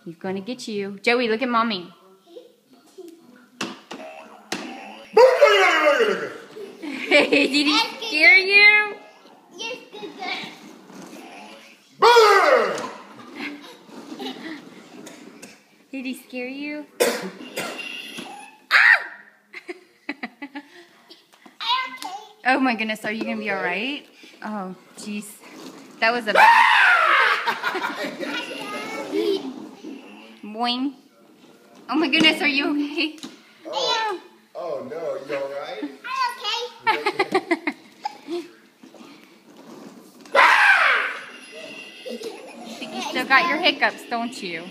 He's gonna get you. Joey, look at mommy. Did he scare you? Yes, good. Did he scare you? Oh my goodness, are you gonna be alright? Oh, jeez. That was a bad. Boing. Oh my goodness, are you okay? Oh no, you alright? I'm okay. You still got your hiccups, don't you?